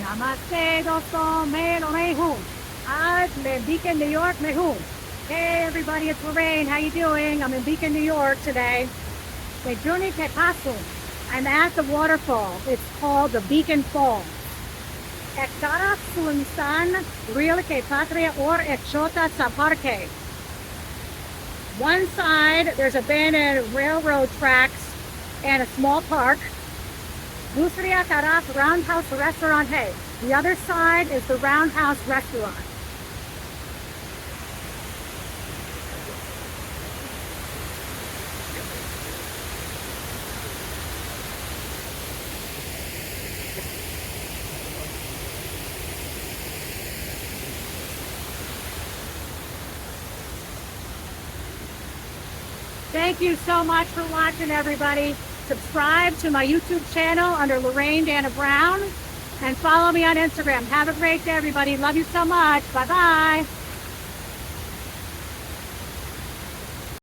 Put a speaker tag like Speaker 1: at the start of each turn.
Speaker 1: Namaste, dosto, me lo mehu. I'm Beacon, New York, mehu. Hey, everybody, it's Lorraine. How you doing? I'm in Beacon, New York today. Mejuni te paso. I'm at the waterfall. It's called the Beacon Fall. Ekara sunsan real que patria or echota sa parque. One side, there's abandoned railroad tracks and a small park. Busria Karas Roundhouse Restaurant Hey. The other side is the Roundhouse Restaurant. Thank you so much for watching, everybody. Subscribe to my YouTube channel under Lorraine Dana Brown and follow me on Instagram. Have a great day, everybody. Love you so much. Bye-bye.